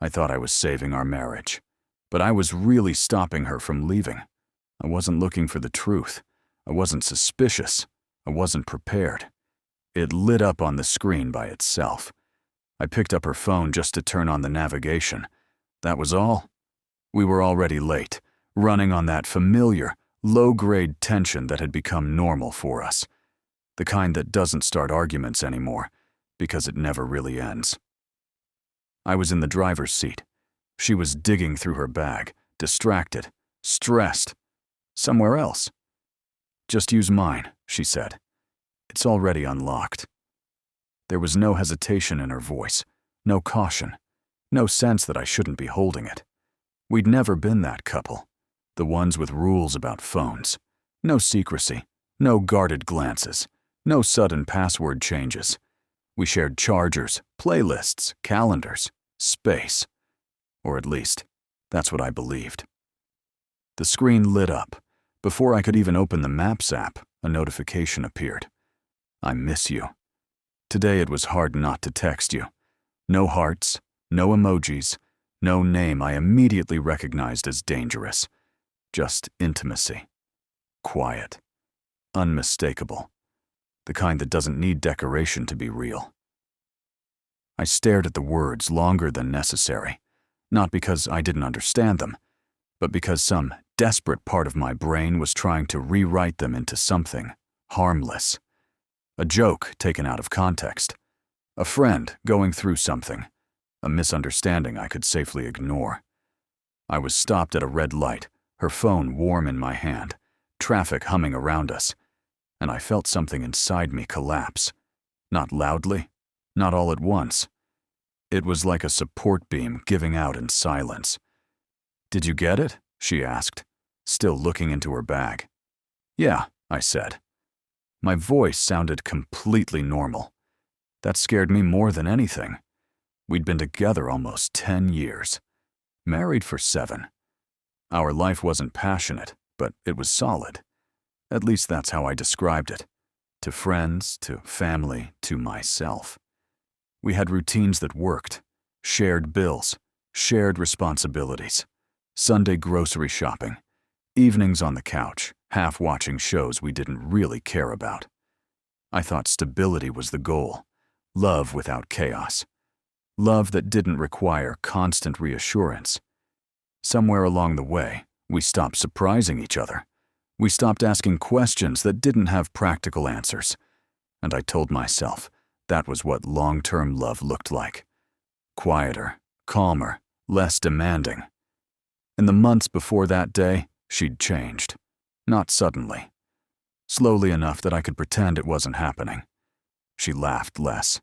I thought I was saving our marriage, but I was really stopping her from leaving. I wasn't looking for the truth. I wasn't suspicious. I wasn't prepared. It lit up on the screen by itself. I picked up her phone just to turn on the navigation. That was all. We were already late, running on that familiar, low-grade tension that had become normal for us. The kind that doesn't start arguments anymore, because it never really ends. I was in the driver's seat. She was digging through her bag, distracted, stressed. Somewhere else. "Just use mine," she said. "It's already unlocked." There was no hesitation in her voice, no caution, no sense that I shouldn't be holding it. We'd never been that couple, the ones with rules about phones. No secrecy, no guarded glances, no sudden password changes. We shared chargers, playlists, calendars, space. Or at least, that's what I believed. The screen lit up. Before I could even open the Maps app, a notification appeared. "I miss you." Today it was hard not to text you. No hearts, no emojis, no name I immediately recognized as dangerous. Just intimacy. Quiet. Unmistakable. The kind that doesn't need decoration to be real. I stared at the words longer than necessary, not because I didn't understand them, but because some desperate part of my brain was trying to rewrite them into something harmless. A joke taken out of context. A friend going through something. A misunderstanding I could safely ignore. I was stopped at a red light, her phone warm in my hand, traffic humming around us, and I felt something inside me collapse. Not loudly, not all at once. It was like a support beam giving out in silence. "Did you get it?" she asked, still looking into her bag. "Yeah," I said. My voice sounded completely normal. That scared me more than anything. We'd been together almost 10 years. Married for 7. Our life wasn't passionate, but it was solid. At least that's how I described it. To friends, to family, to myself. We had routines that worked. Shared bills, shared responsibilities. Sunday grocery shopping. Evenings on the couch, half watching shows we didn't really care about. I thought stability was the goal. Love without chaos. Love that didn't require constant reassurance. Somewhere along the way, we stopped surprising each other. We stopped asking questions that didn't have practical answers. And I told myself that was what long-term love looked like. Quieter, calmer, less demanding. In the months before that day, she'd changed. Not suddenly. Slowly enough that I could pretend it wasn't happening. She laughed less,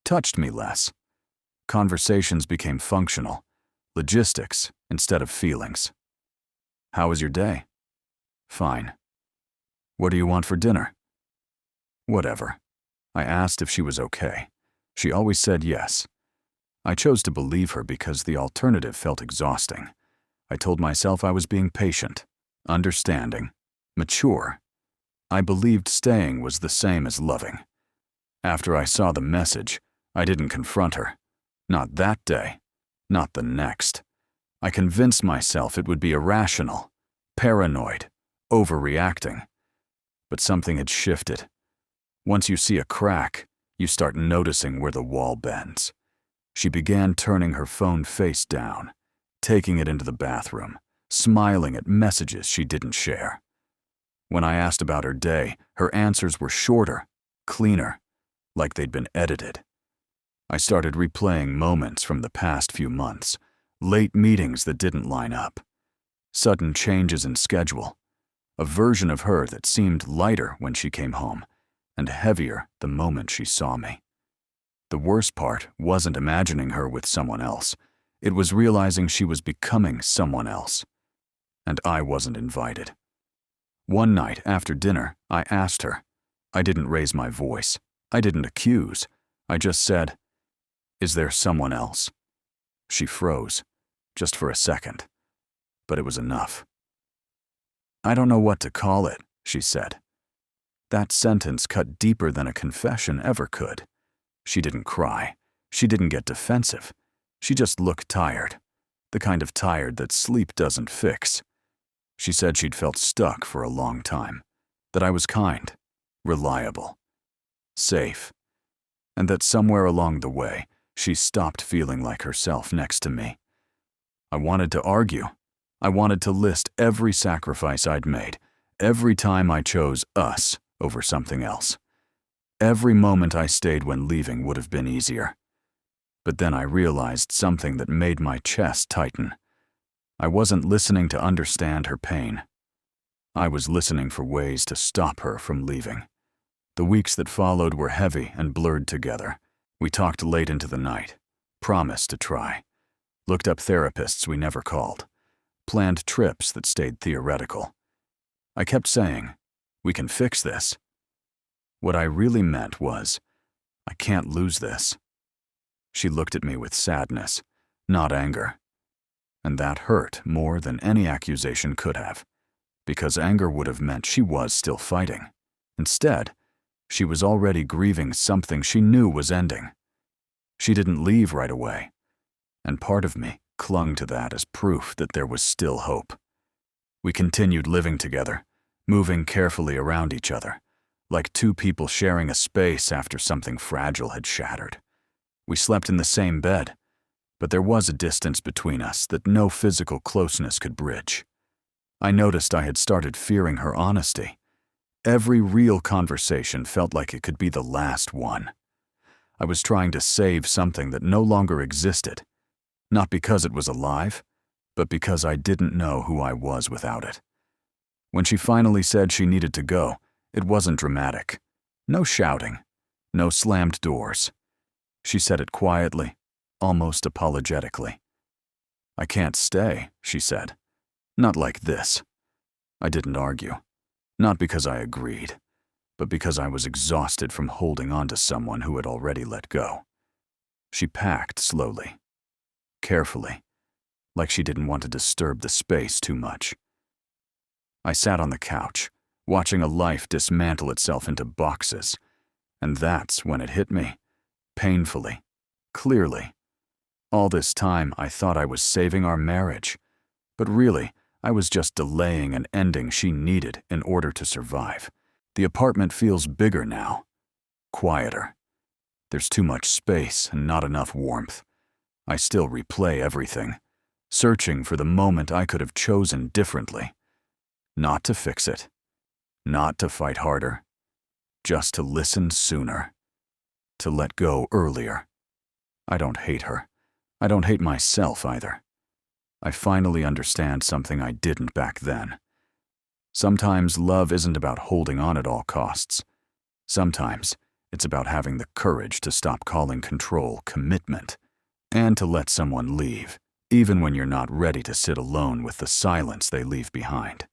touched me less. Conversations became functional, logistics instead of feelings. "How was your day?" "Fine." "What do you want for dinner?" "Whatever." I asked if she was okay. She always said yes. I chose to believe her because the alternative felt exhausting. I told myself I was being patient, understanding, mature. I believed staying was the same as loving. After I saw the message, I didn't confront her. Not that day. Not the next. I convinced myself it would be irrational, paranoid, overreacting. But something had shifted. Once you see a crack, you start noticing where the wall bends. She began turning her phone face down, taking it into the bathroom, smiling at messages she didn't share. When I asked about her day, her answers were shorter, cleaner, like they'd been edited. I started replaying moments from the past few months, late meetings that didn't line up, sudden changes in schedule, a version of her that seemed lighter when she came home, and heavier the moment she saw me. The worst part wasn't imagining her with someone else. It was realizing she was becoming someone else. And I wasn't invited. One night after dinner, I asked her. I didn't raise my voice. I didn't accuse. I just said, "Is there someone else?" She froze, just for a second. But it was enough. "I don't know what to call it," she said. That sentence cut deeper than a confession ever could. She didn't cry. She didn't get defensive. She just looked tired, the kind of tired that sleep doesn't fix. She said she'd felt stuck for a long time, that I was kind, reliable, safe, and that somewhere along the way, she stopped feeling like herself next to me. I wanted to argue. I wanted to list every sacrifice I'd made, every time I chose us over something else. Every moment I stayed when leaving would have been easier. But then I realized something that made my chest tighten. I wasn't listening to understand her pain. I was listening for ways to stop her from leaving. The weeks that followed were heavy and blurred together. We talked late into the night, promised to try, looked up therapists we never called, planned trips that stayed theoretical. I kept saying, "We can fix this." What I really meant was, "I can't lose this." She looked at me with sadness, not anger. And that hurt more than any accusation could have, because anger would have meant she was still fighting. Instead, she was already grieving something she knew was ending. She didn't leave right away, and part of me clung to that as proof that there was still hope. We continued living together, moving carefully around each other, like two people sharing a space after something fragile had shattered. We slept in the same bed, but there was a distance between us that no physical closeness could bridge. I noticed I had started fearing her honesty. Every real conversation felt like it could be the last one. I was trying to save something that no longer existed, not because it was alive, but because I didn't know who I was without it. When she finally said she needed to go, it wasn't dramatic. No shouting, no slammed doors. She said it quietly, almost apologetically. "I can't stay," she said. "Not like this." I didn't argue, not because I agreed, but because I was exhausted from holding on to someone who had already let go. She packed slowly, carefully, like she didn't want to disturb the space too much. I sat on the couch, watching a life dismantle itself into boxes, and that's when it hit me, painfully, clearly. All this time, I thought I was saving our marriage, but really, I was just delaying an ending she needed in order to survive. The apartment feels bigger now, quieter. There's too much space and not enough warmth. I still replay everything, searching for the moment I could have chosen differently. Not to fix it, not to fight harder, just to listen sooner, to let go earlier. I don't hate her. I don't hate myself either. I finally understand something I didn't back then. Sometimes love isn't about holding on at all costs. Sometimes it's about having the courage to stop calling control commitment and to let someone leave, even when you're not ready to sit alone with the silence they leave behind.